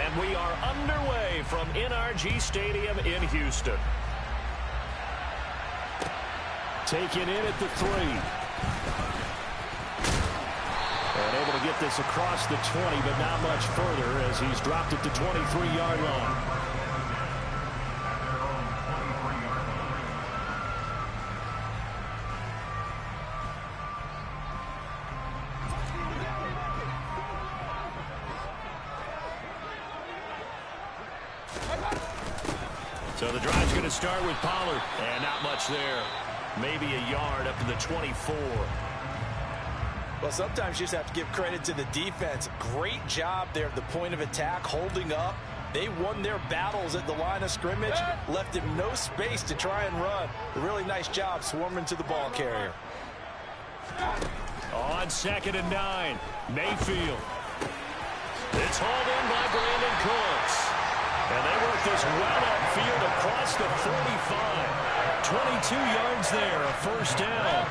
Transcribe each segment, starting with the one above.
And we are underway from NRG Stadium in Houston. Taken in at the 3. And able to get this across the 20, but not much further as he's dropped at the 23-yard line. So the drive's going to start with Pollard, and not much there. Maybe a yard up to the 24. Well, sometimes you just have to give credit to the defense. Great job there at the point of attack, holding up. They won their battles at the line of scrimmage, left him no space to try and run. A really nice job swarming to the ball carrier. On 2nd and 9, Mayfield. It's hauled in by Brandon Cooks. And they work this well upfield across the 45. 22 yards there, a first down.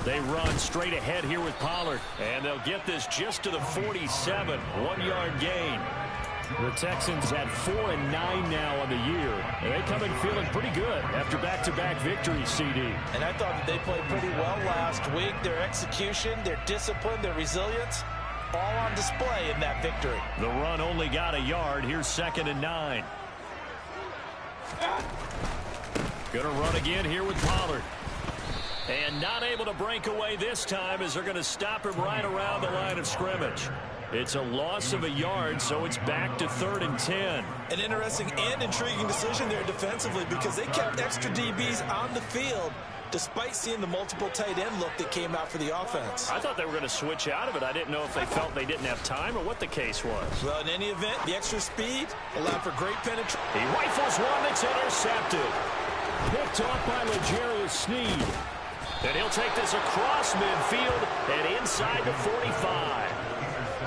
They run straight ahead here with Pollard. And they'll get this just to the 47. 1-yard gain. The Texans had 4-9 now on the year. And they come in feeling pretty good after back-to-back victories, CD. And I thought that they played pretty well last week. Their execution, their discipline, their resilience, all on display in that victory. The run only got a yard. Here's 2nd and 9. Going to run again here with Pollard. And not able to break away this time as they're going to stop him right around the line of scrimmage. It's a loss of a yard, so it's back to 3rd and 10. An interesting and intriguing decision there defensively because they kept extra DBs on the field despite seeing the multiple tight end look that came out for the offense. I thought they were going to switch out of it. I didn't know if they felt they didn't have time or what the case was. Well, in any event, the extra speed allowed for great penetration. He rifles one that's intercepted. Picked off by L'Jarius Sneed. And he'll take this across midfield and inside the 45.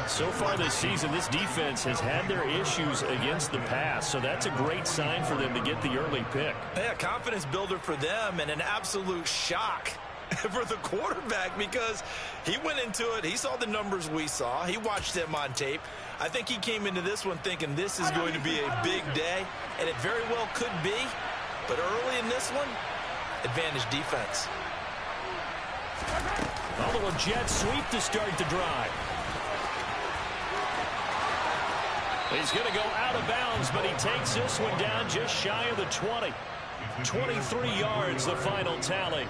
So far this season, this defense has had their issues against the pass, so that's a great sign for them to get the early pick. Yeah, confidence builder for them and an absolute shock for the quarterback because he went into it. He saw the numbers we saw. He watched them on tape. I think he came into this one thinking this is going to be a big day, and it very well could be. But early in this one, advantage defense. A little jet sweep to start the drive. He's going to go out of bounds, but he takes this one down just shy of the 20. 23 yards, the final tally.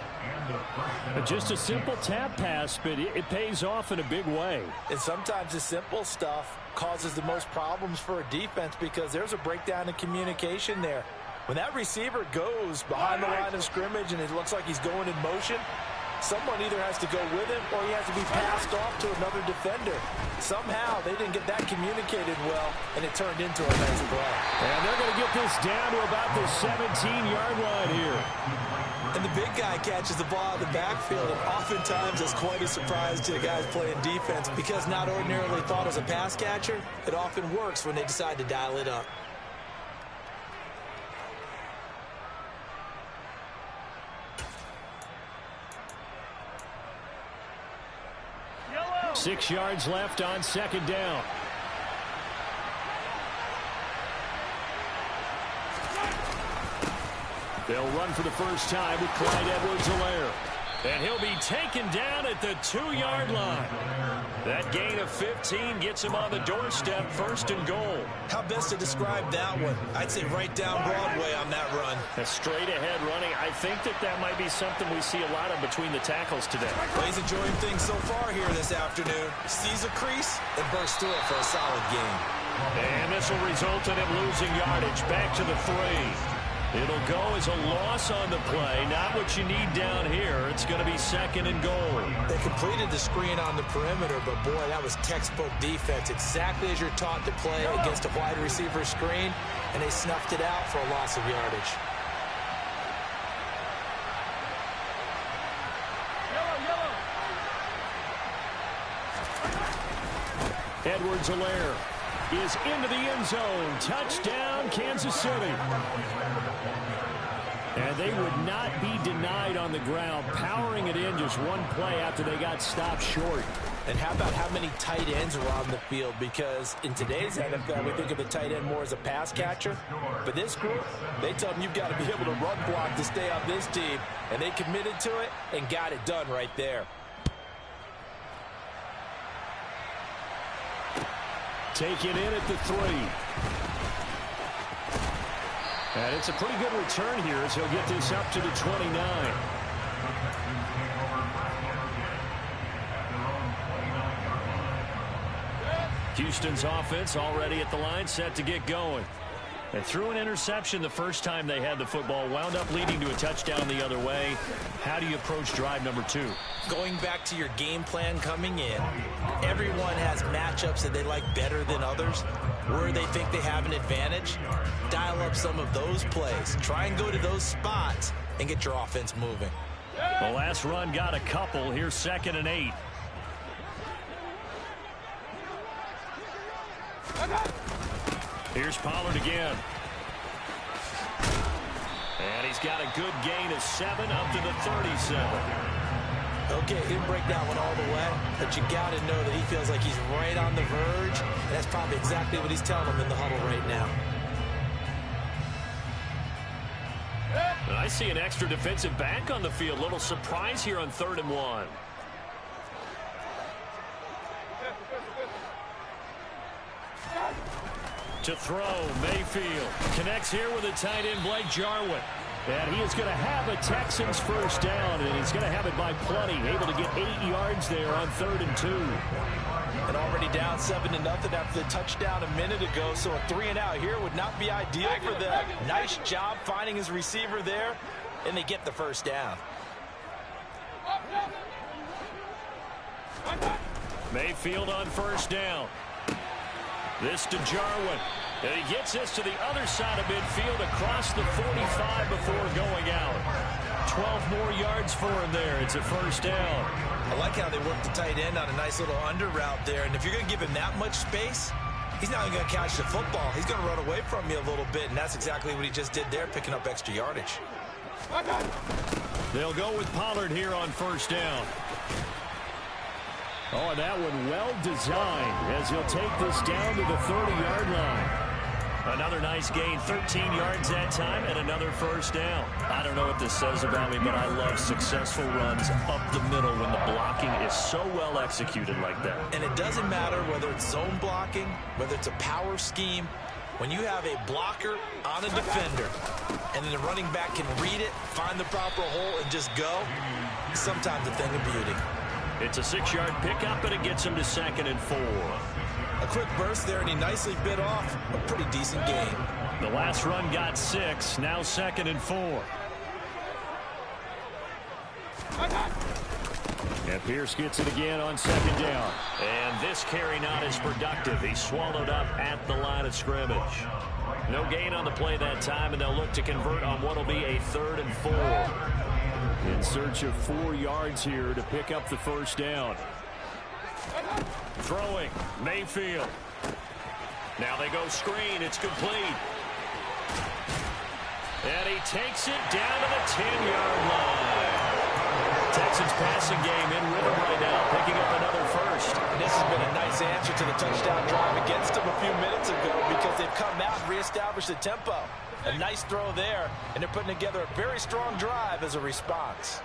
Just a simple tap pass, but it pays off in a big way. And sometimes the simple stuff causes the most problems for a defense because there's a breakdown in communication there. When that receiver goes behind the line of scrimmage and it looks like he's going in motion, someone either has to go with him or he has to be passed off to another defender. Somehow they didn't get that communicated well, and it turned into a nice play. And they're going to get this down to about the 17-yard line here. And the big guy catches the ball in the backfield, and oftentimes it's quite a surprise to the guys playing defense because not ordinarily thought as a pass catcher, it often works when they decide to dial it up. Yellow. 6 yards left on 2nd down. They'll run for the first time with Clyde Edwards-Helaire. And he'll be taken down at the 2-yard line. That gain of 15 gets him on the doorstep, 1st and goal. How best to describe that one? I'd say right down Broadway on that run. A straight-ahead running. I think that might be something we see a lot of between the tackles today. Well, he's enjoying things so far here this afternoon. Sees a crease and bursts through it for a solid gain. And this will result in him losing yardage back to the 3. It'll go as a loss on the play. Not what you need down here. It's going to be 2nd and goal. They completed the screen on the perimeter, but boy, that was textbook defense. Exactly as you're taught to play against a wide receiver screen, and they snuffed it out for a loss of yardage. Edwards-Helaire is into the end zone. Touchdown, Kansas City. And they would not be denied on the ground, powering it in just one play after they got stopped short. And how about how many tight ends are on the field? Because in today's NFL, we think of the tight end more as a pass catcher. But this group, they tell them you've got to be able to run block to stay on this team. And they committed to it and got it done right there. Take it in at the 3. And it's a pretty good return here as he'll get this up to the 29. Houston's offense already at the line, set to get going. They threw an interception the first time they had the football, wound up leading to a touchdown the other way. How do you approach drive number 2? Going back to your game plan coming in, everyone has matchups that they like better than others. Where they think they have an advantage, dial up some of those plays. Try and go to those spots and get your offense moving. The last run got a couple. Here's 2nd and 8. Here's Pollard again. And he's got a good gain of 7 up to the 37. Okay, he didn't break that one all the way, but you got to know that he feels like he's right on the verge. And that's probably exactly what he's telling them in the huddle right now. And I see an extra defensive back on the field. Little surprise here on 3rd and 1. To throw, Mayfield connects here with a tight end, Blake Jarwin. And he is going to have a Texans first down, and he's going to have it by plenty. Able to get 8 yards there on 3rd and 2. And already down 7-0 after the touchdown a minute ago, so a 3-and-out here would not be ideal for them. Nice job finding his receiver there, and they get the first down. Mayfield on first down. This to Jarwin. And he gets this to the other side of midfield across the 45 before going out. 12 more yards for him there. It's a first down. I like how they work the tight end on a nice little under route there. And if you're going to give him that much space, he's not even going to catch the football. He's going to run away from you a little bit. And that's exactly what he just did there, picking up extra yardage. They'll go with Pollard here on first down. Oh, and that one well designed as he'll take this down to the 30-yard line. Another nice gain, 13 yards that time, and another first down. I don't know what this says about me, but I love successful runs up the middle when the blocking is so well executed like that. And it doesn't matter whether it's zone blocking, whether it's a power scheme. When you have a blocker on a defender, and then the running back can read it, find the proper hole, and just go, sometimes a thing of beauty. It's a 6-yard pickup, and it gets him to 2nd and 4. A quick burst there, and he nicely bit off a pretty decent gain. The last run got 6, now 2nd and 4. And Pierce gets it again on 2nd down. And this carry not as productive. He's swallowed up at the line of scrimmage. No gain on the play that time, and they'll look to convert on what will be a 3rd and 4. In search of 4 yards here to pick up the first down. Throwing, Mayfield. Now they go screen. It's complete. And he takes it down to the 10-yard line. Texans passing game in rhythm right now, picking up another first. And this has been a nice answer to the touchdown drive against them a few minutes ago because they've come out and reestablished the tempo. A nice throw there, and they're putting together a very strong drive as a response.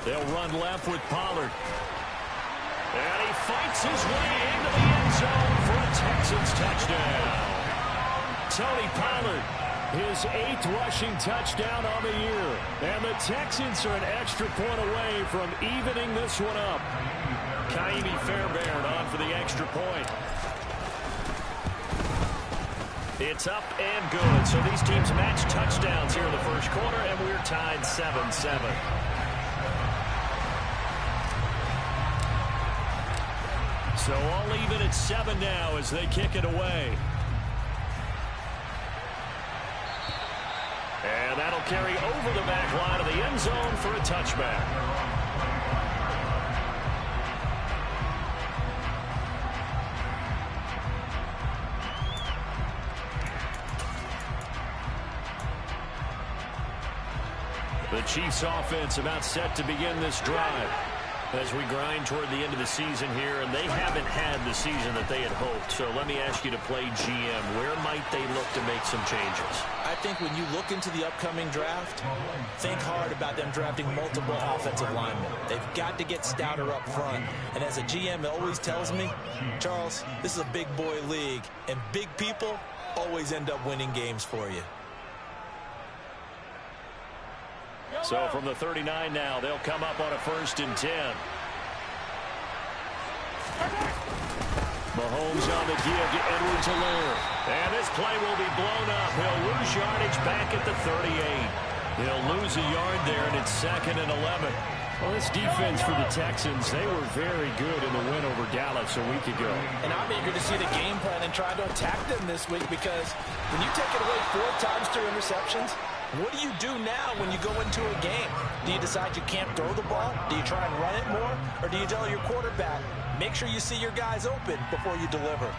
They'll run left with Pollard. And he fights his way into the end zone for a Texans touchdown. Tony Pollard, his 8th rushing touchdown on the year. And the Texans are an extra point away from evening this one up. Kaimi Fairbairn on for the extra point. It's up and good. So these teams match touchdowns here in the first quarter, and we're tied 7-7. So all even at 7 now as they kick it away. And that'll carry over the back line of the end zone for a touchback. The Chiefs offense about set to begin this drive as we grind toward the end of the season here, and they haven't had the season that they had hoped. So let me ask you to play GM. Where might they look to make some changes? I think when you look into the upcoming draft, think hard about them drafting multiple offensive linemen. They've got to get stouter up front. And as a GM always tells me, Charles, this is a big boy league, and big people always end up winning games for you. So from the 39 now, they'll come up on a 1st and 10. Mahomes on the give to Edwards-Helaire. And this play will be blown up. He'll lose yardage back at the 38. He'll lose a yard there, and it's 2nd and 11. Well, this defense for the Texans, they were very good in the win over Dallas a week ago. And I'm eager to see the game plan and try to attack them this week, because when you take it away 4 times through interceptions, what do you do now when you go into a game? Do you decide you can't throw the ball? Do you try and run it more? Or do you tell your quarterback, make sure you see your guys open before you deliver?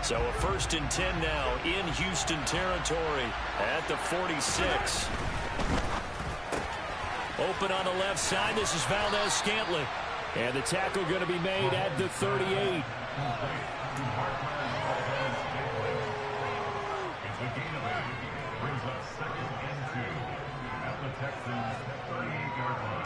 So a 1st and 10 now in Houston territory at the 46. Open on the left side. This is Valdez-Scantling. And the tackle going to be made at the 38. Brings up 2nd and 2 at the Texans 38-yard line.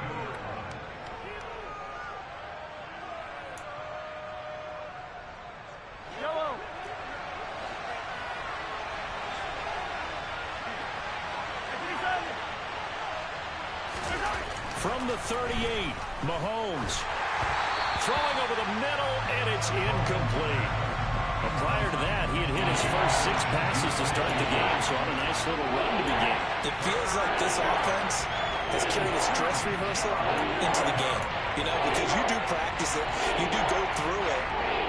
From the 38, Mahomes throwing over the middle, and it's incomplete. But prior to that, he had hit his first 6 passes to start the game, so on a nice little run to begin. It feels like this offense has carried a stress rehearsal into the game. You know, because you do practice it, you do go through it,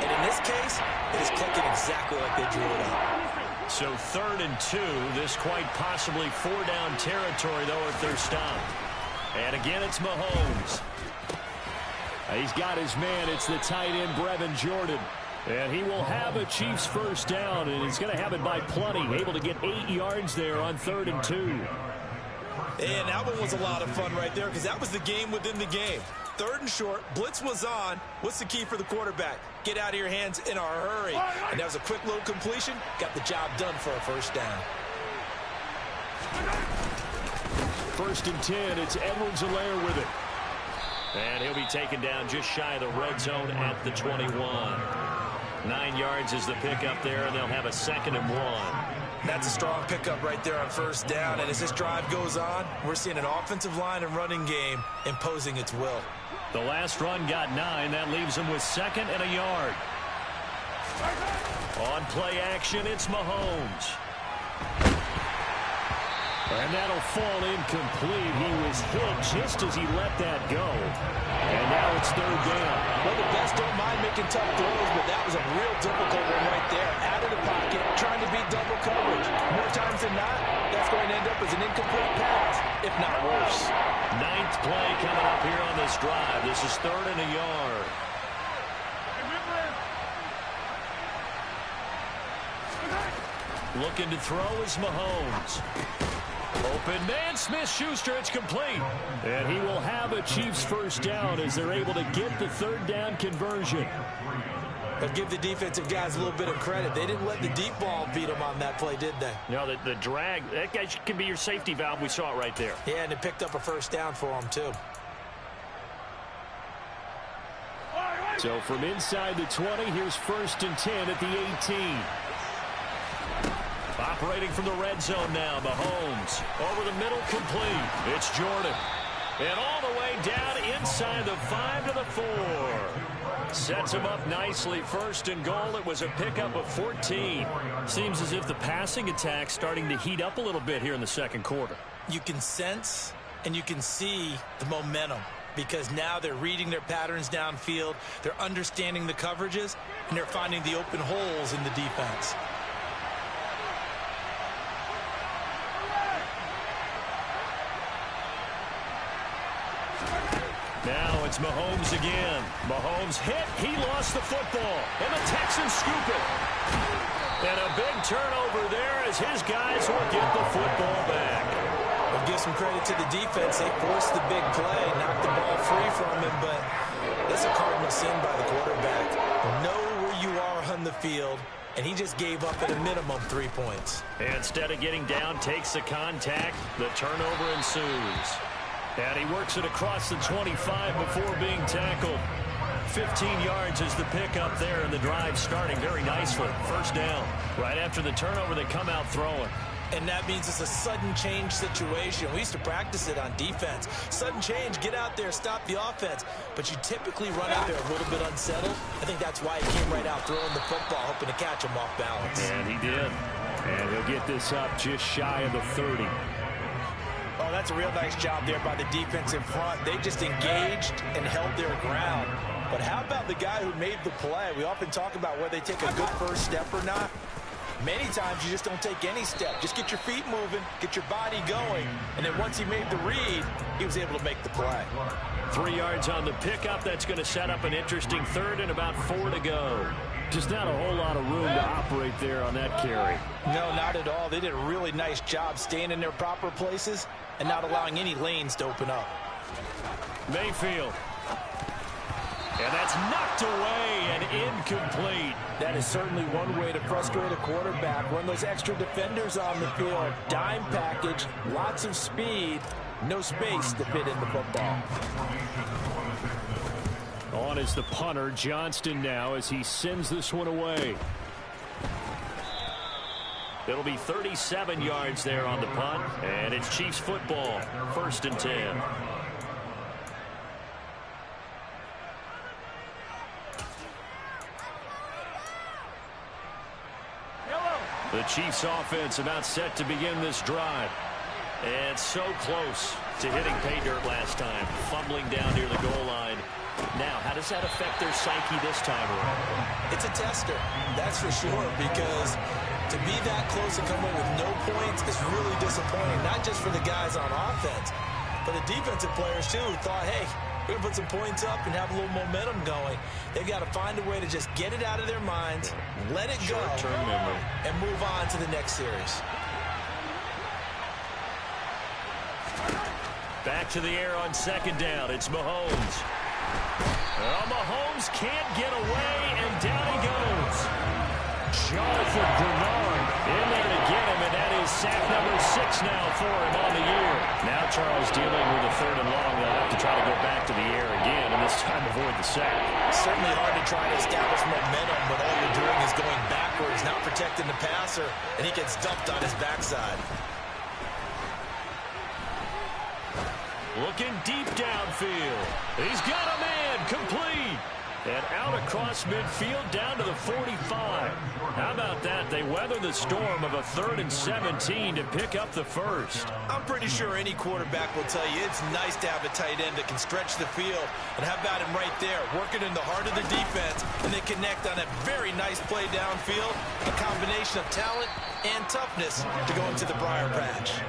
and in this case, it is clicking exactly like they drew it up. So 3rd and 2, this quite possibly 4-down territory, though, if they're stopped. And again, it's Mahomes. He's got his man. It's the tight end, Brevin Jordan. And he will have a Chiefs 1st down, and he's going to have it by plenty. Able to get 8 yards there on 3rd and 2. And that one was a lot of fun right there, because that was the game within the game. 3rd and short, blitz was on. What's the key for the quarterback? Get out of your hands in a hurry. And that was a quick little completion. Got the job done for a 1st down. 1st and 10, it's Edwards-Helaire with it. And he'll be taken down just shy of the red zone at the 21. 9 yards is the pickup there, and they'll have a 2nd and 1. That's a strong pickup right there on 1st down, and as this drive goes on, we're seeing an offensive line and running game imposing its will. The last run got 9. That leaves him with 2nd and a yard. On play action, it's Mahomes. And that'll fall incomplete. He was hit just as he let that go. And now it's 3rd down. Well, the best don't mind making tough throws, but that was a real difficult one right there. Out of the pocket, trying to beat double coverage. More times than not, that's going to end up as an incomplete pass, if not worse. 9th play coming up here on this drive. This is 3rd and a yard. Looking to throw is Mahomes. Open man, Smith-Schuster, it's complete. And he will have a Chiefs 1st down as they're able to get the 3rd down conversion. But give the defensive guys a little bit of credit. They didn't let the deep ball beat them on that play, did they? No, the drag, that guy can be your safety valve. We saw it right there. Yeah, and it picked up a 1st down for them, too. So from inside the 20, here's 1st and 10 at the 18. Operating from the red zone now, Mahomes. Over the middle, complete. It's Jordan. And all the way down inside the 5 to the 4. Sets him up nicely. 1st and goal. It was a pickup of 14. Seems as if the passing attack's starting to heat up a little bit here in the 2nd quarter. You can sense and you can see the momentum, because now they're reading their patterns downfield. They're understanding the coverages, and they're finding the open holes in the defense. Now it's Mahomes again. Mahomes hit. He lost the football. And the Texans scoop it. And a big turnover there as his guys will get the football back. We'll give some credit to the defense. They forced the big play, knocked the ball free from him, but that's a cardinal sin by the quarterback. Know where you are on the field, and he just gave up at a minimum 3 points. And instead of getting down, takes the contact. The turnover ensues. And he works it across the 25 before being tackled. 15 yards is the pickup there, and the drive starting very nicely. First down. Right after the turnover, they come out throwing. And that means it's a sudden change situation. We used to practice it on defense. Sudden change, get out there, stop the offense. But you typically run out there a little bit unsettled. I think that's why he came right out throwing the football, hoping to catch him off balance. And he did. And he'll get this up just shy of the 30. Oh, that's a real nice job there by the defense in front. They just engaged and held their ground. But how about the guy who made the play? We often talk about whether they take a good first step or not. Many times you just don't take any step. Just get your feet moving, get your body going, and then once he made the read, he was able to make the play. 3 yards on the pickup. That's going to set up an interesting third and about 4 to go. Just not a whole lot of room to operate there on that carry. No, not at all. They did a really nice job staying in their proper places and not allowing any lanes to open up. Mayfield. And that's knocked away and incomplete. That is certainly one way to frustrate a quarterback. Run those extra defenders on the field. Dime package, lots of speed, no space to fit in the football. On is the punter, Johnston now, as he sends this one away. It'll be 37 yards there on the punt, and it's Chiefs football, 1st and 10. The Chiefs offense about set to begin this drive. And so close to hitting pay dirt last time, fumbling down near the goal line. Now, how does that affect their psyche this time around? It's a tester, that's for sure, because to be that close and come away with no points is really disappointing, not just for the guys on offense, but the defensive players, too, who thought, hey, we're going to put some points up and have a little momentum going. They've got to find a way to just get it out of their minds, let it go, short-term memory, and move on to the next series. Back to the air on 2nd down. It's Mahomes. Well, Mahomes can't get away, and down he goes. Jonathan Bernard in there to get him, and that is sack number 6 now for him on the year. Now Charles dealing with a 3rd and long. They'll have to try to go back to the air again, and this time avoid the sack. Certainly hard to try to establish momentum when all you're doing is going backwards, not protecting the passer, and he gets dumped on his backside. Looking deep downfield. He's got a man complete. And out across midfield down to the 45. How about that? They weather the storm of a 3rd and 17 to pick up the first. I'm pretty sure any quarterback will tell you it's nice to have a tight end that can stretch the field. And how about him right there, working in the heart of the defense, and they connect on a very nice play downfield. A combination of talent and toughness to go into the briar patch.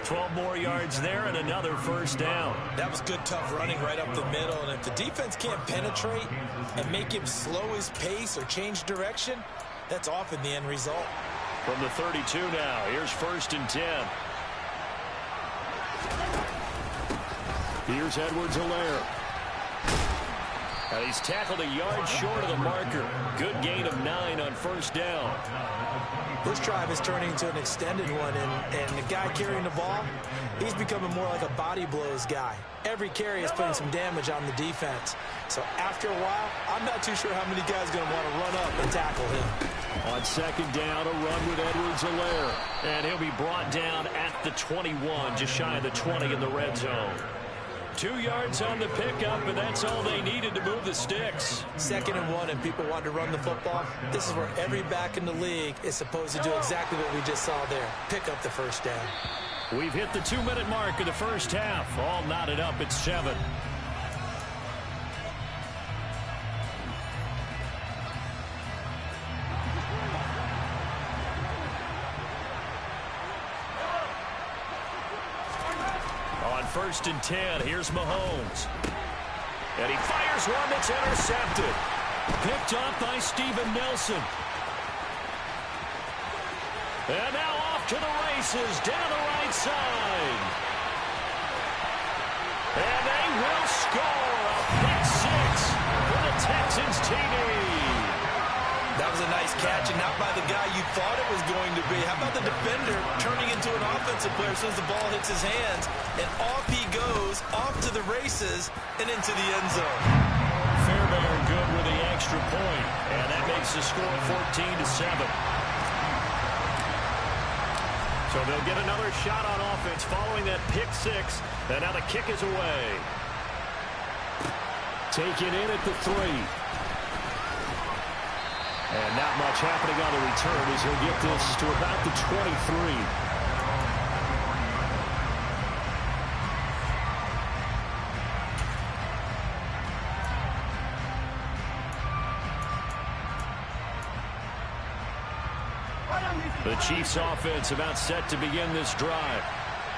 12 more yards there and another first down. That was good, tough running right up the middle. And if the defense can't penetrate and make him slow his pace or change direction, that's often the end result. From the 32 now, here's 1st and 10. Here's Edwards-Helaire. He's tackled a yard short of the marker. Good gain of 9 on 1st down. This drive is turning into an extended one, and the guy carrying the ball, he's becoming more like a body blows guy. Every carry is putting some damage on the defense. So after a while, I'm not too sure how many guys are going to want to run up and tackle him. On 2nd down, a run with Edwards-Helaire. And he'll be brought down at the 21, just shy of the 20 in the red zone. 2 yards on the pickup, and that's all they needed to move the sticks. 2nd and 1, and people want to run the football. This is where every back in the league is supposed to do exactly what we just saw there. Pick up the first down. We've hit the 2-minute mark of the first half. All knotted up at 7. On 1st and 10, here's Mahomes. And he fires one that's intercepted. Picked up by Steven Nelson. And now off to the races down the right side. And they will score a pick six for the Texans TD. That was a nice catch, and not by the guy you thought it was going to be. How about the defender turning into an offensive player as soon as the ball hits his hands, and off he goes, off to the races, and into the end zone. Fairbairn good with the extra point, and that makes the score 14-7. So they'll get another shot on offense following that pick six, and now the kick is away. Taken in at the 3. And not much happening on the return as he'll get this to about the 23. The Chiefs offense about set to begin this drive.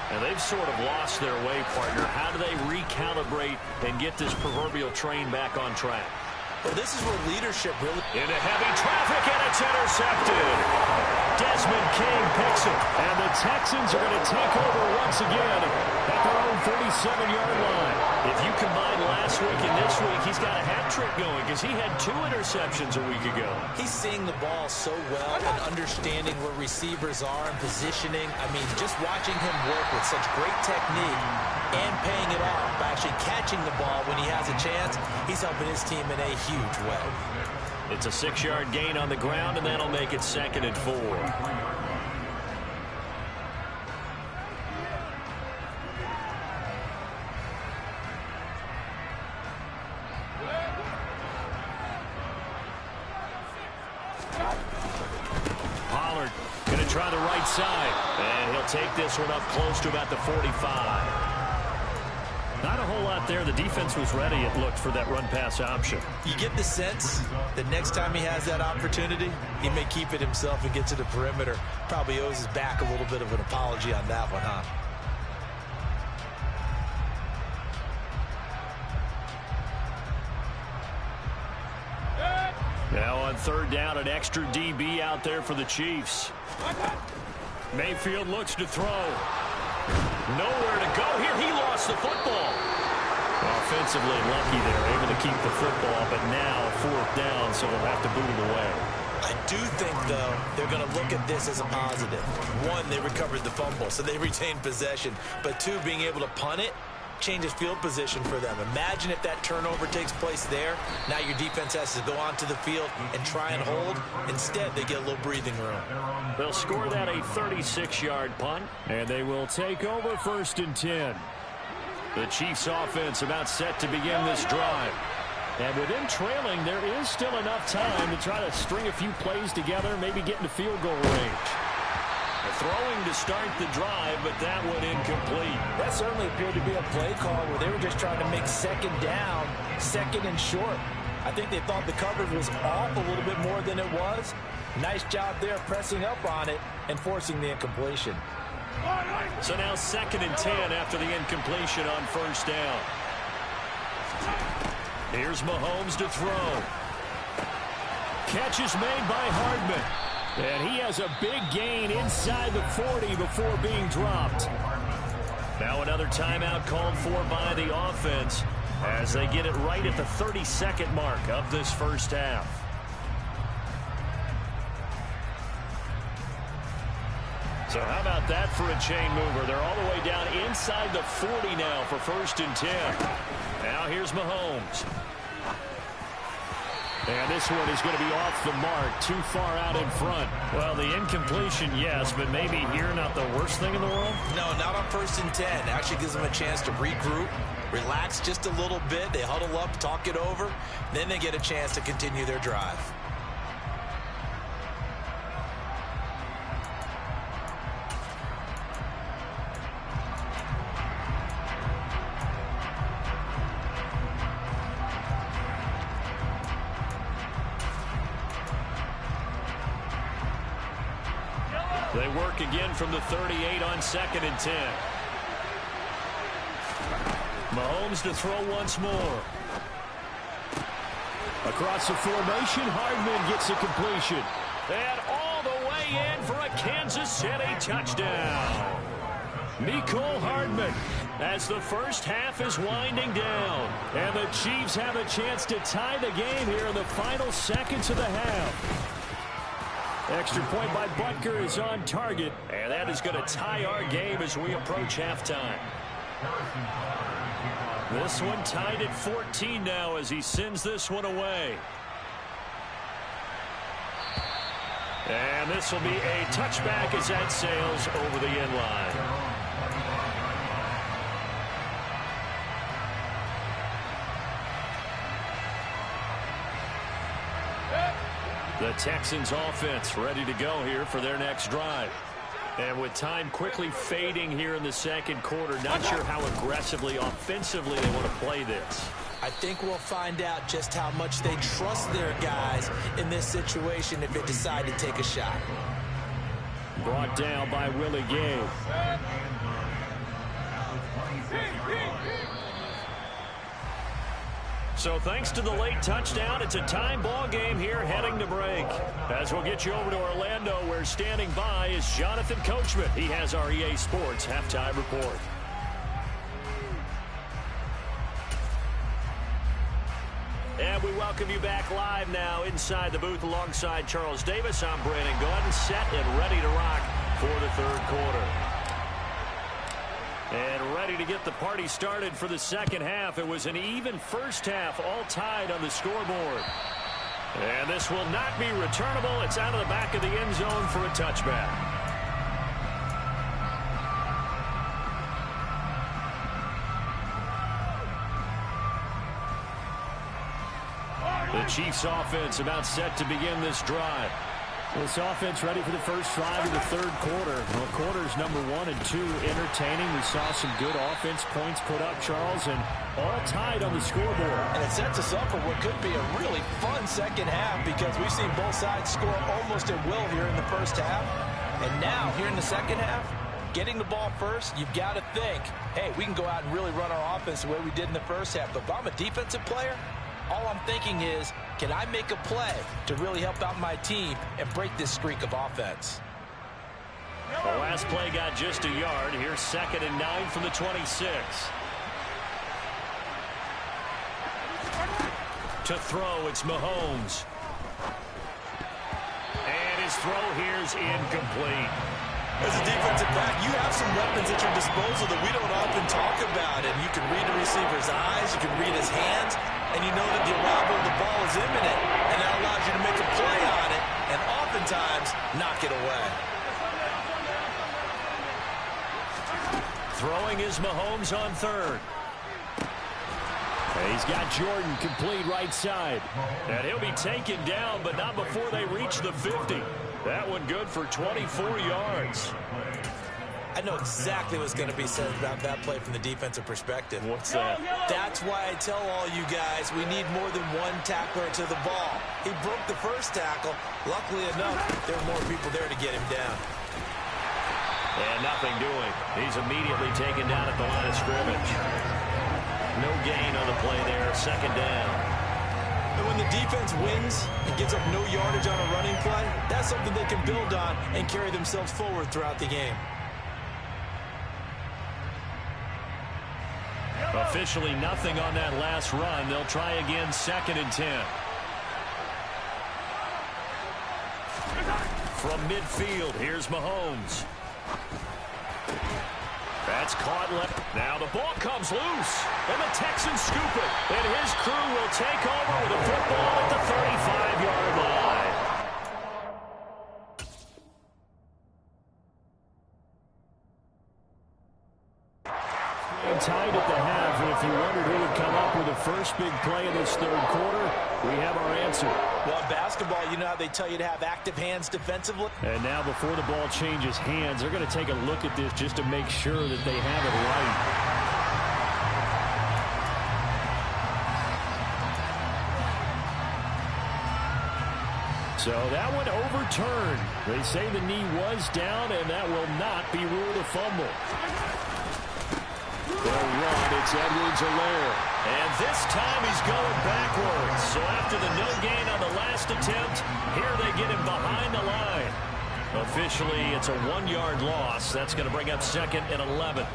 And they've sort of lost their way, partner. How do they recalibrate and get this proverbial train back on track? Well, this is where leadership really... Into heavy traffic, and it's intercepted. Desmond King picks it. And the Texans are going to take over once again at their own 47-yard line. If you combine last week and this week, he's got a hat trick going because he had 2 interceptions a week ago. He's seeing the ball so well and understanding where receivers are and positioning. I mean, just watching him work with such great technique and paying it off by actually catching the ball when he has a chance, he's helping his team in a huge way. It's a 6-yard gain on the ground, and that'll make it 2nd and 4. Pollard going to try the right side, and he'll take this one up close to about the 45. Not a whole lot there. The defense was ready, it looked, for that run-pass option. You get the sense that next time he has that opportunity, he may keep it himself and get to the perimeter. Probably owes his back a little bit of an apology on that one, huh? Now on 3rd down, an extra DB out there for the Chiefs. Mayfield looks to throw. Nowhere to go here. He lost the football. Offensively lucky there, able to keep the football, but now 4th down, so they'll have to boot it away. I do think, though, they're going to look at this as a positive. 1, they recovered the fumble, so they retained possession. But 2, being able to punt it changes field position for them. Imagine if that turnover takes place there. Now your defense has to go onto the field and try and hold. Instead, they get a little breathing room. They'll score that a 36-yard punt, and they will take over 1st and 10. The Chiefs offense about set to begin this drive. And with them trailing, there is still enough time to try to string a few plays together, maybe get into field goal range. Throwing to start the drive, but that one incomplete. That certainly appeared to be a play call where they were just trying to make 2nd down, 2nd and short. I think they thought the coverage was off a little bit more than it was. Nice job there pressing up on it and forcing the incompletion. So now 2nd and 10 after the incompletion on 1st down. Here's Mahomes to throw. Catch is made by Hardman. And he has a big gain inside the 40 before being dropped. Now another timeout called for by the offense as they get it right at the 32nd mark of this first half. So how about that for a chain mover? They're all the way down inside the 40 now for 1st and 10. Now here's Mahomes. And this one is going to be off the mark, too far out in front. Well, the incompletion, yes, but maybe here not the worst thing in the world? No, not on 1st and 10. Actually gives them a chance to regroup, relax just a little bit. They huddle up, talk it over. Then they get a chance to continue their drive. They work again from the 38 on 2nd and 10. Mahomes to throw once more. Across the formation, Hardman gets a completion. And all the way in for a Kansas City touchdown. Mecole Hardman as the first half is winding down. And the Chiefs have a chance to tie the game here in the final seconds of the half. Extra point by Butker is on target. And that is going to tie our game as we approach halftime. This one tied at 14 now as he sends this one away. And this will be a touchback as that sails over the end line. The Texans offense ready to go here for their next drive. And with time quickly fading here in the second quarter, not sure how aggressively, offensively they want to play this. I think we'll find out just how much they trust their guys in this situation if they decide to take a shot. Brought down by Willie Gay. So thanks to the late touchdown, it's a time ball game here heading to break. As we'll get you over to Orlando, where standing by is Jonathan Coachman. He has our EA Sports halftime report. And we welcome you back live now inside the booth alongside Charles Davis. I'm Brandon Gordon, set and ready to rock for the third quarter. And ready to get the party started for the second half. It was an even first half, all tied on the scoreboard. And this will not be returnable. It's out of the back of the end zone for a touchback. The Chiefs offense about set to begin this drive. This offense ready for the first drive of the third quarter. Well, quarters number 1 and 2 entertaining. We saw some good offense points put up, Charles, and all tied on the scoreboard. And it sets us up for what could be a really fun second half because we've seen both sides score almost at will here in the first half. And now, here in the second half, getting the ball first, you've got to think, hey, we can go out and really run our offense the way we did in the first half. But if I'm a defensive player, all I'm thinking is, can I make a play to really help out my team and break this streak of offense? The last play got just a yard. Here's 2nd and 9 from the 26. To throw, it's Mahomes. And his throw here's incomplete. As a defensive back, you have some weapons at your disposal that we don't often talk about. And you can read the receiver's eyes, you can read his hands, and you know that the arrival of the ball is imminent. And that allows you to make a play on it and oftentimes knock it away. Throwing is Mahomes on third. He's got Jordan complete right side. And he'll be taken down, but not before they reach the 50. That one good for 24 yards. I know exactly what's going to be said about that play from the defensive perspective. What's that? That's why I tell all you guys we need more than one tackler to the ball. He broke the first tackle. Luckily enough, there were more people there to get him down. And nothing doing. He's immediately taken down at the line of scrimmage. No gain on the play there. 2nd down. And when the defense wins and gives up no yardage on a running play, that's something they can build on and carry themselves forward throughout the game. Officially nothing on that last run. They'll try again 2nd and 10. From midfield, here's Mahomes. That's caught left. Now the ball comes loose, and the Texans scoop it. And his crew will take over with a football at the 35-yard line. Tied at the half, and if you wondered who would come up with the first big play in this third quarter, we have our answer. Well, in basketball, you know how they tell you to have active hands defensively? And now before the ball changes hands, they're going to take a look at this just to make sure that they have it right. So that one overturned. They say the knee was down, and that will not be ruled a fumble. They'll run. It's Edwards-Helaire. And this time he's going backwards. So after the no gain on the last attempt, here they get him behind the line. Officially, it's a 1-yard loss. That's going to bring up 2nd and 11.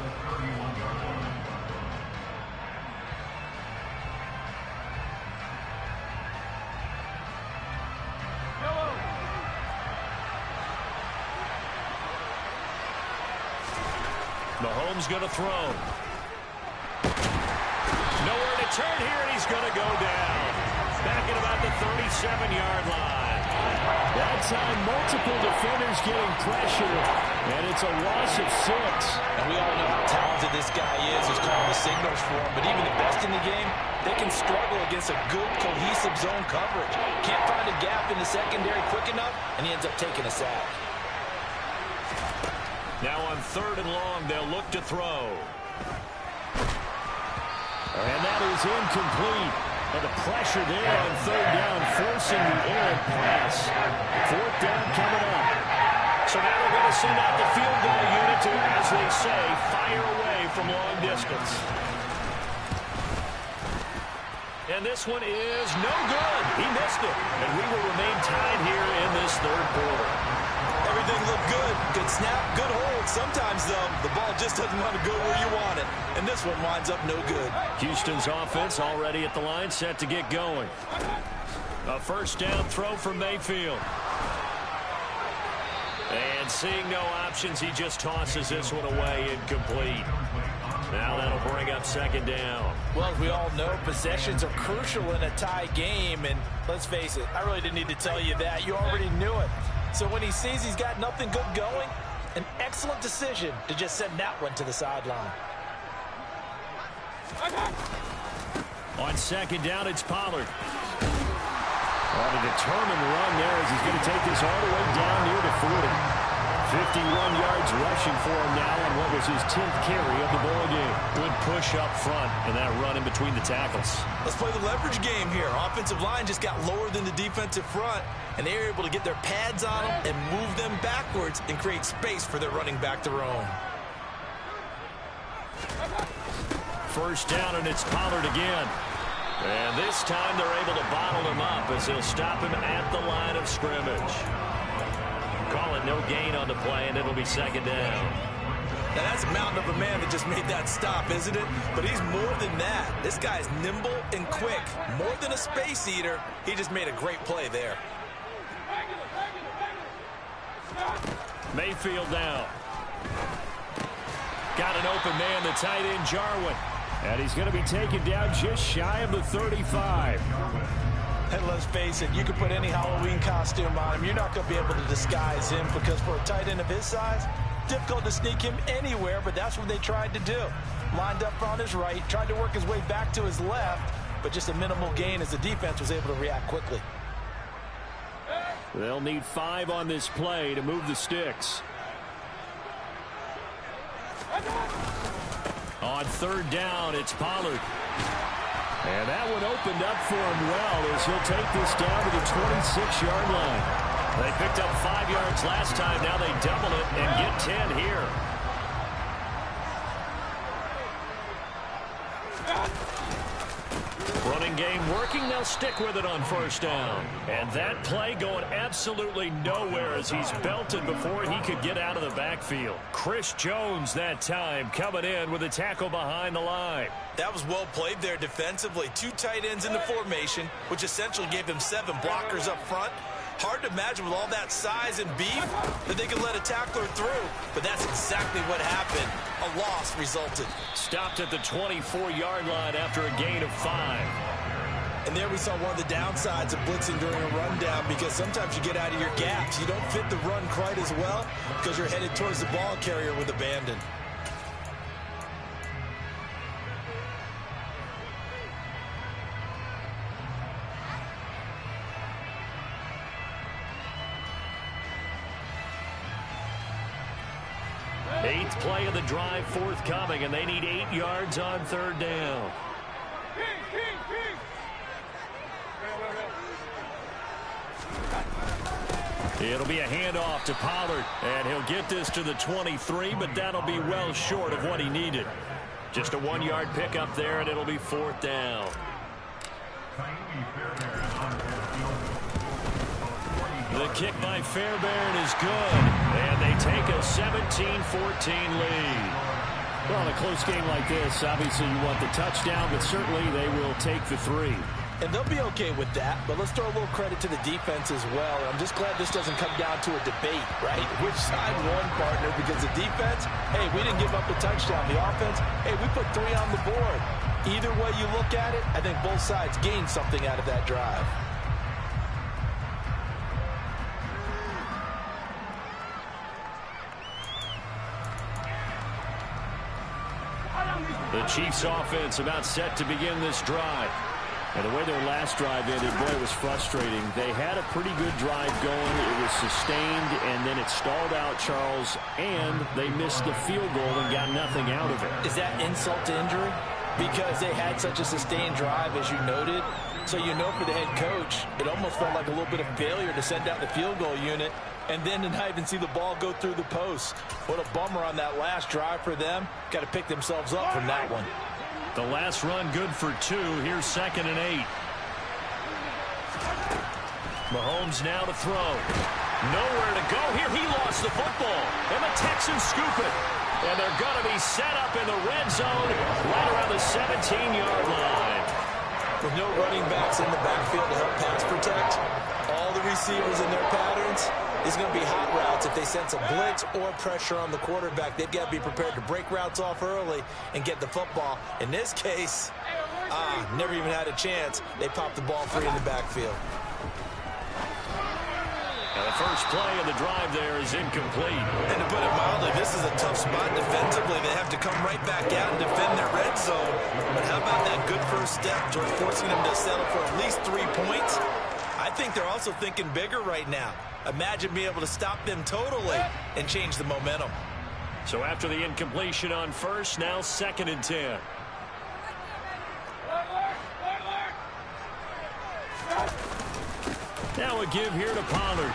Mahomes going to throw. Nowhere to turn here, and he's going to go down. Back at about the 37-yard line. That time, multiple defenders getting pressure, and it's a loss of 6. And we all know how talented this guy is who's calling the signals for him. But even the best in the game, they can struggle against a good, cohesive zone coverage. Can't find a gap in the secondary quick enough, and he ends up taking a sack. Now on 3rd and long, they'll look to throw. And that is incomplete. And the pressure there on 3rd down, forcing the errant pass. 4th down coming up. So now they're going to send out the field goal unit to, as they say, fire away from long distance. And this one is no good. He missed it. And we will remain tied here in this 3rd quarter. Everything looked good. Good snap, good hold. Sometimes, though, the ball just doesn't want to go where you want it. And this one winds up no good. Houston's offense already at the line, set to get going. A 1st down throw for Mayfield. And seeing no options, he just tosses this one away, incomplete. Now that'll bring up 2nd down. Well, as we all know, possessions are crucial in a tie game. And let's face it, I really didn't need to tell you that. You already knew it. So when he sees he's got nothing good going, an excellent decision to just send that one to the sideline. On 2nd down, it's Pollard. On a determined run there as he's going to take this all the way down near the 40. 51 yards rushing for him now on what was his 10th carry of the ball game. Good push up front and that run in between the tackles. Let's play the leverage game here. Offensive line just got lower than the defensive front, and they were able to get their pads on them and move them backwards and create space for their running back to roam. 1st down, and it's Pollard again. And this time they're able to bottle him up as they'll stop him at the line of scrimmage. Call it no gain on the play, and it'll be 2nd down. Now, that's a mountain of a man that just made that stop, isn't it? But he's more than that. This guy's nimble and quick. More than a space eater, he just made a great play there. Mayfield down. Got an open man, the tight end, Jarwin. And he's going to be taken down just shy of the 35. And let's face it, you can put any Halloween costume on him. You're not going to be able to disguise him because for a tight end of his size, difficult to sneak him anywhere, but that's what they tried to do. Lined up on his right, tried to work his way back to his left, but just a minimal gain as the defense was able to react quickly. They'll need 5 on this play to move the sticks. On 3rd down, it's Pollard. And that one opened up for him well as he'll take this down to the 26-yard line. They picked up 5 yards last time. Now they double it and get 10 here. Running game working. They'll stick with it on 1st down. And that play going absolutely nowhere as he's belted before he could get out of the backfield. Chris Jones that time coming in with a tackle behind the line. That was well played there defensively. 2 tight ends in the formation, which essentially gave them 7 blockers up front. Hard to imagine with all that size and beef that they could let a tackler through, but that's exactly what happened. A loss resulted. Stopped at the 24-yard line after a gain of 5. And there we saw one of the downsides of blitzing during a rundown because sometimes you get out of your gaps. You don't fit the run quite as well because you're headed towards the ball carrier with abandon. Eighth play of the drive forthcoming, and they need 8 yards on 3rd down. It'll be a handoff to Pollard, and he'll get this to the 23, but that'll be well short of what he needed. Just a 1-yard pickup there, and it'll be 4th down. The kick by Fairbairn is good, and they take a 17-14 lead. Well, in a close game like this, obviously you want the touchdown, but certainly they will take the 3. And they'll be okay with that, but let's throw a little credit to the defense as well. I'm just glad this doesn't come down to a debate, right? Which side won, partner? Because the defense, hey, we didn't give up a touchdown. The offense, hey, we put 3 on the board. Either way you look at it, I think both sides gained something out of that drive. The Chiefs offense about set to begin this drive. And the way their last drive ended, boy, it was frustrating. They had a pretty good drive going. It was sustained, and then it stalled out, Charles, and they missed the field goal and got nothing out of it. Is that insult to injury? Because they had such a sustained drive, as you noted. So you know for the head coach, it almost felt like a little bit of failure to send out the field goal unit and then to not even see the ball go through the post. What a bummer on that last drive for them. Got to pick themselves up from that one. The last run good for 2. Here's 2nd and 8. Mahomes now to throw. Nowhere to go here. He lost the football. And the Texans scoop it. And they're going to be set up in the red zone right around the 17-yard line. With no running backs in the backfield to help pass protect, all the receivers in their patterns, it's going to be hot routes. If they sense a blitz or pressure on the quarterback, they've got to be prepared to break routes off early and get the football. In this case, never even had a chance. They popped the ball free in the backfield. Now the first play of the drive there is incomplete. And to put it mildly, this is a tough spot defensively. They have to come right back out and defend their red zone. But how about that good first step towards forcing them to settle for at least 3 points? I think they're also thinking bigger right now. Imagine being able to stop them totally and change the momentum. So after the incompletion on first, now 2nd and 10. Now a give here to Pollard.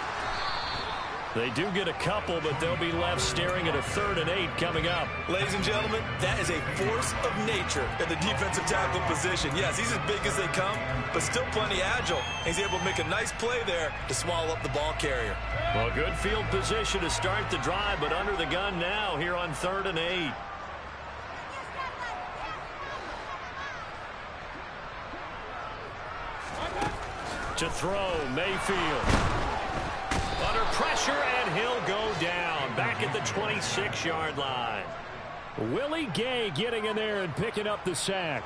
They do get a couple, but they'll be left staring at a 3rd and 8 coming up. Ladies and gentlemen, that is a force of nature in the defensive tackle position. Yes, he's as big as they come, but still plenty agile. He's able to make a nice play there to swallow up the ball carrier. Well, good field position to start the drive, but under the gun now here on 3rd and 8. To throw, Mayfield. Under pressure, and he'll go down. Back at the 26-yard line. Willie Gay getting in there and picking up the sack.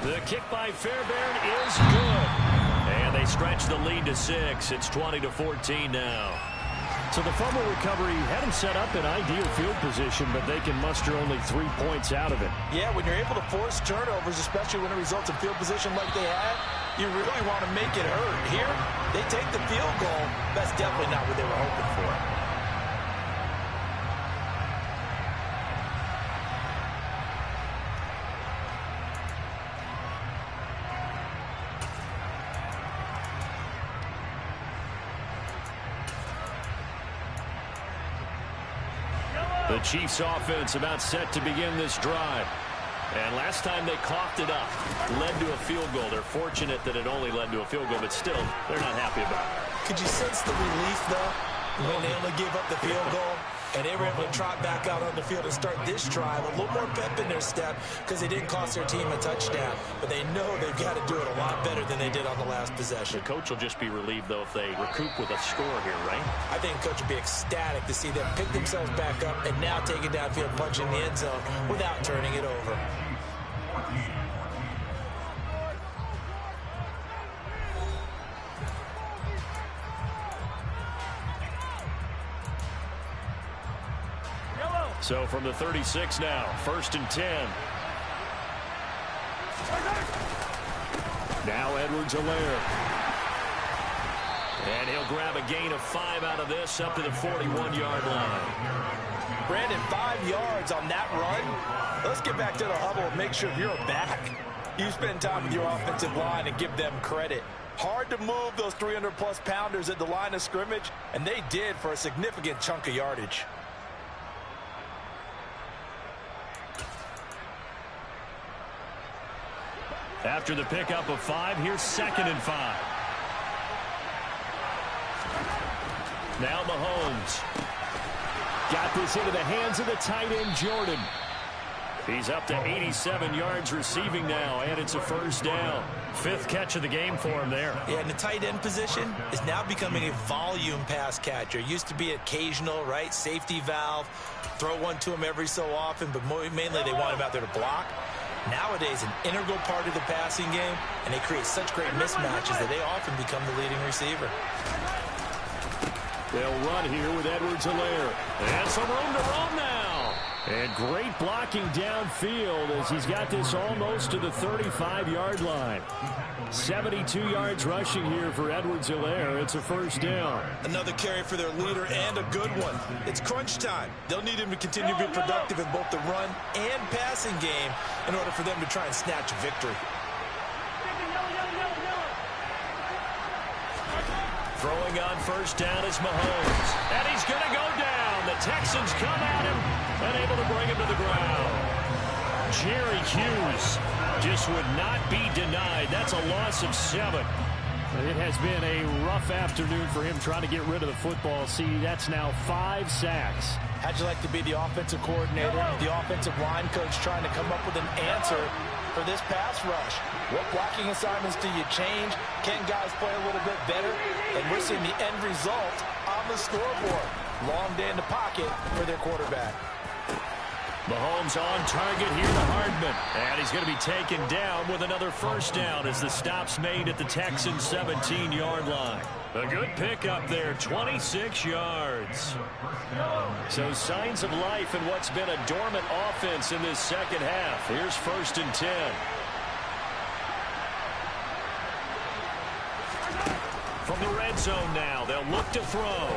The kick by Fairbairn is good. And they stretch the lead to 6. It's 20-14 now. So the fumble recovery had them set up in ideal field position, but they can muster only 3 points out of it. Yeah, when you're able to force turnovers, especially when it results in field position like they had, you really want to make it hurt. Here, they take the field goal. That's definitely not what they were hoping for. The Chiefs offense about set to begin this drive. And last time they coughed it up, led to a field goal. They're fortunate that it only led to a field goal, but still, they're not happy about it. Could you sense the relief, though, when they only gave up the field goal? And they were able to trot back out on the field and start this drive. A little more pep in their step because they didn't cost their team a touchdown. But they know they've got to do it a lot better than they did on the last possession. The coach will just be relieved, though, if they recoup with a score here, right? I think the coach would be ecstatic to see them pick themselves back up and now take it downfield, punching the end zone without turning it over. So from the 36 now, 1st and 10. Now Edwards-Helaire. And he'll grab a gain of 5 out of this up to the 41-yard line. Brandon, 5 yards on that run. Let's get back to the huddle and make sure if you're a back, you spend time with your offensive line and give them credit. Hard to move those 300-plus pounders at the line of scrimmage, and they did for a significant chunk of yardage. After the pickup of 5, here's 2nd and 5. Now Mahomes. Got this into the hands of the tight end, Jordan. He's up to 87 yards receiving now, and it's a 1st down. 5th catch of the game for him there. Yeah, and the tight end position is now becoming a volume pass catcher. Used to be occasional, right? Safety valve. Throw one to him every so often, but mainly they want him out there to block. Nowadays, an integral part of the passing game, and they create such great mismatches that they often become the leading receiver. They'll run here with Edwards-Helaire. And some room to run now. And great blocking downfield as he's got this almost to the 35-yard line. 72 yards rushing here for Edwards-Helaire. It's a 1st down. Another carry for their leader and a good one. It's crunch time. They'll need him to continue to be productive in both the run and passing game in order for them to try and snatch a victory. Throwing on 1st down is Mahomes. And he's going to go down. The Texans come at him and able to bring him to the ground. Jerry Hughes just would not be denied. That's a loss of 7. It has been a rough afternoon for him trying to get rid of the football. See, that's now 5 sacks. How'd you like to be the offensive coordinator, the offensive line coach trying to come up with an answer for this pass rush? What blocking assignments do you change? Can guys play a little bit better? And we're seeing the end result on the scoreboard. Long day in the pocket for their quarterback. Mahomes on target here to Hardman. And he's going to be taken down with another 1st down as the stop's made at the Texans' 17-yard line. A good pickup there, 26 yards. So signs of life in what's been a dormant offense in this 2nd half. Here's 1st and 10. From the red zone now, they'll look to throw.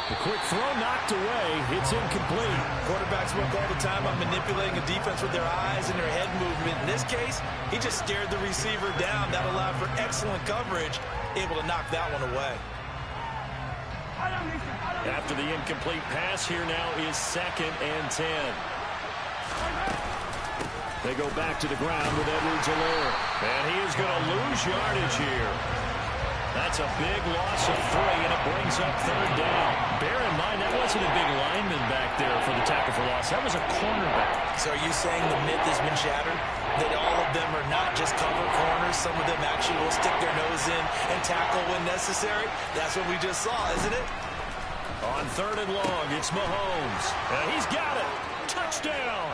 The quick throw knocked away. It's incomplete. Quarterbacks work all the time on manipulating a defense with their eyes and their head movement. In this case, he just stared the receiver down. That allowed for excellent coverage, able to knock that one away. After the incomplete pass, here now is 2nd and 10. They go back to the ground with Edwards-Helaire. And he is going to lose yardage here. That's a big loss of 3, and it brings up 3rd down. Bear in mind, that wasn't a big lineman back there for the tackle for loss. That was a cornerback. So are you saying the myth has been shattered? That all of them are not just cover corners? Some of them actually will stick their nose in and tackle when necessary? That's what we just saw, isn't it? On 3rd and long, it's Mahomes. And he's got it. Touchdown.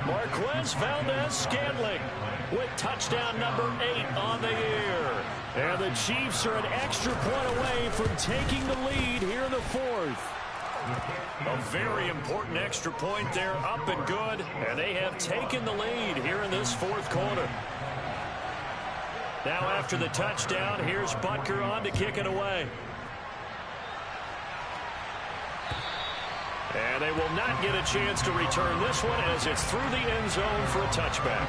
Marquez Valdez-Scantling with touchdown number 8 on the year. And the Chiefs are an extra point away from taking the lead here in the 4th. A very important extra point there, up and good. And they have taken the lead here in this 4th quarter. Now after the touchdown, here's Butker on to kick it away. And they will not get a chance to return this one as it's through the end zone for a touchback.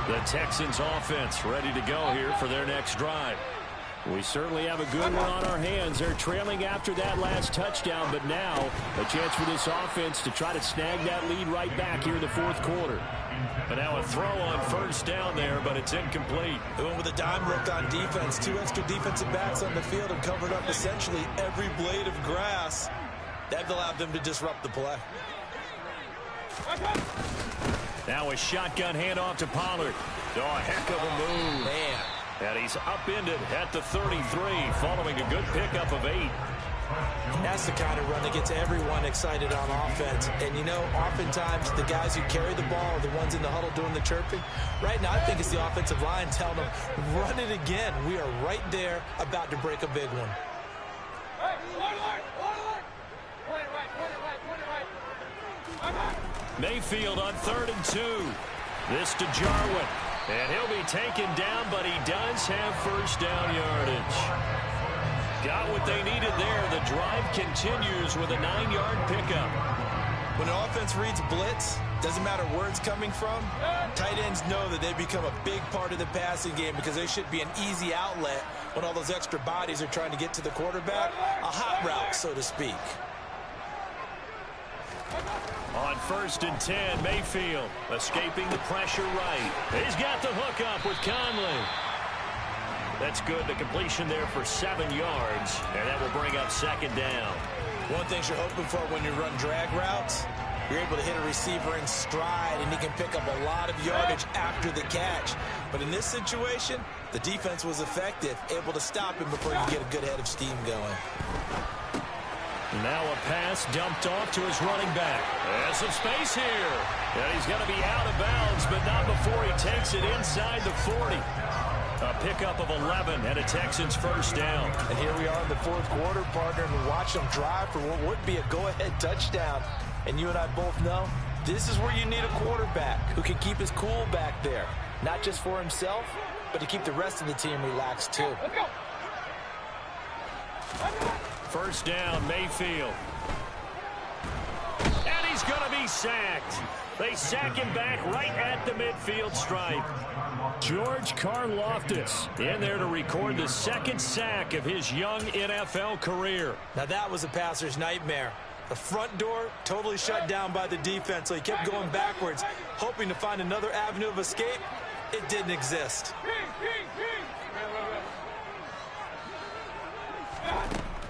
The Texans offense ready to go here for their next drive. We certainly have a good one on our hands. They're trailing after that last touchdown, but now a chance for this offense to try to snag that lead right back here in the 4th quarter. But now a throw on 1st down there, but it's incomplete. They went with a dime look on defense. 2 extra defensive backs on the field and covered up essentially every blade of grass. That allowed them to disrupt the play. Now a shotgun handoff to Pollard. Oh, a heck of a move. Man. And he's upended at the 33 following a good pickup of 8. That's the kind of run that gets everyone excited on offense. And, you know, oftentimes the guys who carry the ball are the ones in the huddle doing the chirping. Right now, I think it's the offensive line telling them, run it again. We are right there about to break a big one. Mayfield on 3rd and 2. This to Jarwin. And he'll be taken down, but he does have 1st down yardage. Got what they needed there. The drive continues with a 9-yard pickup. When an offense reads blitz, doesn't matter where it's coming from, tight ends know that they become a big part of the passing game because they should be an easy outlet when all those extra bodies are trying to get to the quarterback. A hot route, so to speak. On 1st and 10, Mayfield escaping the pressure right. He's got the hook up with Conley. That's good. The completion there for 7 yards, and that will bring up 2nd down. One thing you're hoping for when you run drag routes, you're able to hit a receiver in stride, and he can pick up a lot of yardage after the catch. But in this situation, the defense was effective, able to stop him before you get a good head of steam going. Now a pass dumped off to his running back. There's some space here. And he's going to be out of bounds, but not before he takes it inside the 40. A pickup of 11 and a Texans 1st down. And here we are in the 4th quarter, partner, and watch them drive for what would be a go-ahead touchdown. And you and I both know this is where you need a quarterback who can keep his cool back there. Not just for himself, but to keep the rest of the team relaxed too. Let's go. 1st down, Mayfield. And he's going to be sacked. They sack him back right at the midfield stripe. George Karlaftis in there to record the 2nd sack of his young NFL career. Now that was a passer's nightmare. The front door totally shut down by the defense, so he kept going backwards, hoping to find another avenue of escape. It didn't exist.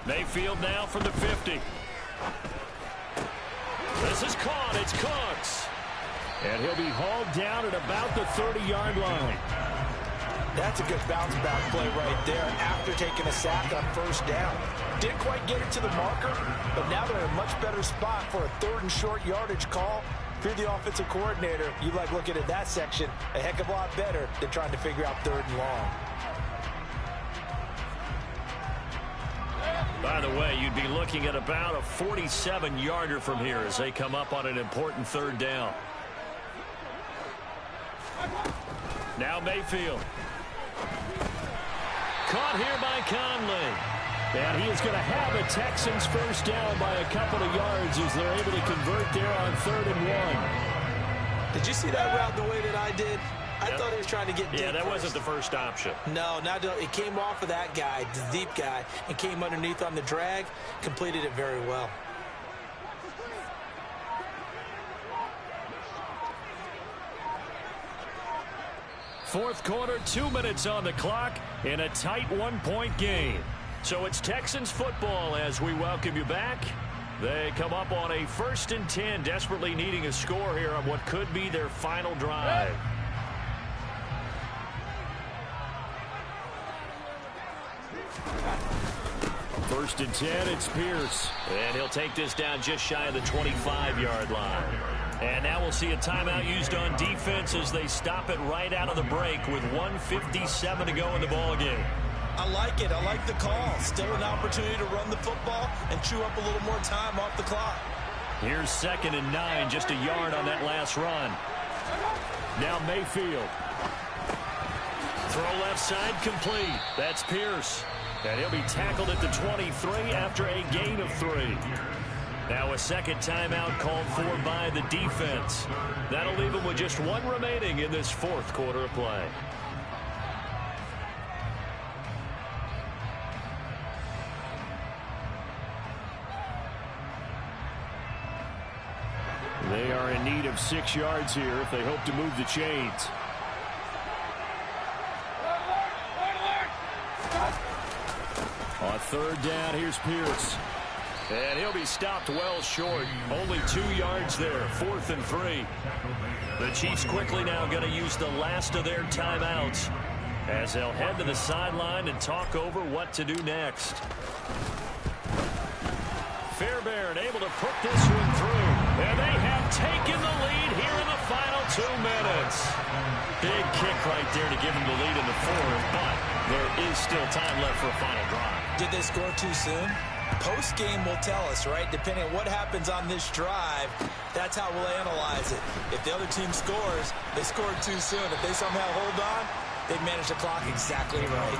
Mayfield now from the 50. This is caught. It's Cooks. And he'll be hauled down at about the 30-yard line. That's a good bounce-back play right there after taking a sack on 1st down. Didn't quite get it to the marker, but now they're in a much better spot for a 3rd and short yardage call. If you're the offensive coordinator, you like looking at that section a heck of a lot better than trying to figure out 3rd and long. By the way, you'd be looking at about a 47-yarder from here as they come up on an important 3rd down. Now Mayfield. Caught here by Conley. And he is going to have a Texans 1st down by a couple of yards as they're able to convert there on 3rd and 1. Did you see that route the way that I did? I thought he was trying to get deep. Yeah, that first. wasn't the first option. No, it came off of that guy, the deep guy, and came underneath on the drag, completed it very well. Fourth quarter, 2 minutes on the clock in a tight 1-point game. So it's Texans football as we welcome you back. They come up on a 1st and 10, desperately needing a score here on what could be their final drive. First and 10, it's Pierce. And he'll take this down just shy of the 25-yard line. And now we'll see a timeout used on defense as they stop it right out of the break with 1:57 to go in the ballgame. I like it. I like the call. Still an opportunity to run the football and chew up a little more time off the clock. Here's 2nd and 9, just a yard on that last run. Now Mayfield. Throw left side complete. That's Pierce. And he'll be tackled at the 23 after a gain of 3. Now a 2nd timeout called for by the defense. That'll leave them with just 1 remaining in this 4th quarter of play. They are in need of 6 yards here if they hope to move the chains. On 3rd down, here's Pierce. And he'll be stopped well short. Only 2 yards there. 4th and 3. The Chiefs quickly now going to use the last of their timeouts as they'll head to the sideline and talk over what to do next. Fairbairn able to put this one through. And they have taken the lead here in the final 2 minutes. Big kick right there to give them the lead in the 4th, but there is still time left for a final drive. Did they score too soon? Post-game will tell us, right? Depending on what happens on this drive, that's how we'll analyze it. If the other team scores, they scored too soon. If they somehow hold on, they manage the clock exactly right.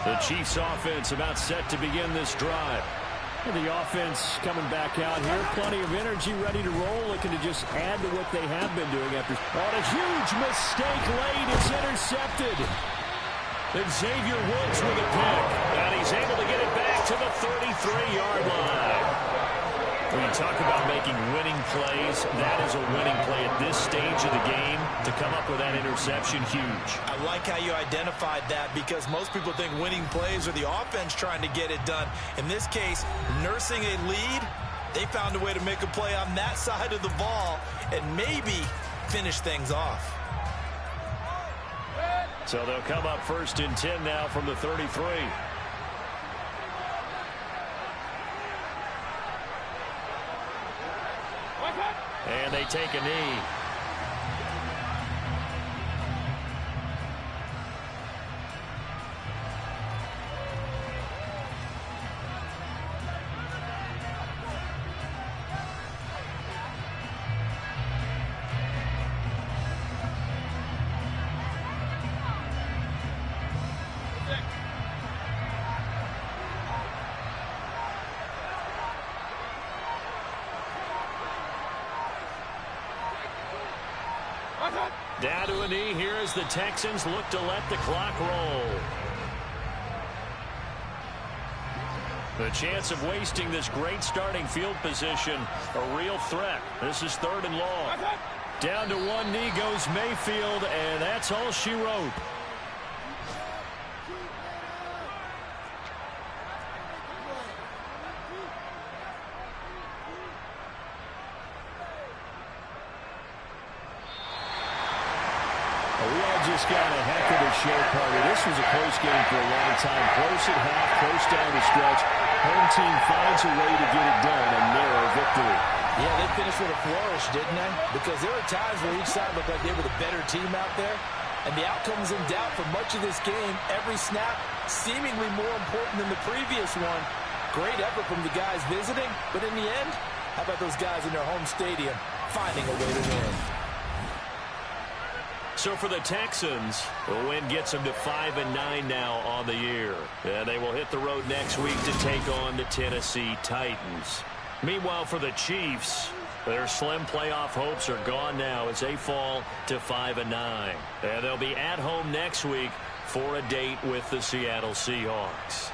The Chiefs offense about set to begin this drive. And the offense coming back out here. Plenty of energy, ready to roll, looking to just add to what they have been doing after. On a huge mistake late, it's intercepted. And Xavier Woods with a pick. And he's able to get it back to the 33-yard line. When you talk about making winning plays, that is a winning play at this stage of the game. To come up with that interception, huge. I like how you identified that, because most people think winning plays are the offense trying to get it done. In this case, nursing a lead, they found a way to make a play on that side of the ball and maybe finish things off. So they'll come up 1st and 10 now from the 33. And they take a knee. Down to a knee here as the Texans look to let the clock roll. The chance of wasting this great starting field position, a real threat. This is 3rd and long. Down to one knee goes Mayfield, and that's all she wrote. Just got a heck of a show party. This was a close game for a long time. Close at half, close down the stretch. Home team finds a way to get it done. A narrow victory. Yeah, they finished with a flourish, didn't they? Because there were times where each side looked like they were the better team out there. And the outcome was in doubt for much of this game. Every snap seemingly more important than the previous one. Great effort from the guys visiting. But in the end, how about those guys in their home stadium finding a way to win? So for the Texans, the win gets them to 5-9 now on the year. And they will hit the road next week to take on the Tennessee Titans. Meanwhile, for the Chiefs, their slim playoff hopes are gone now as they fall to 5-9. And they'll be at home next week for a date with the Seattle Seahawks.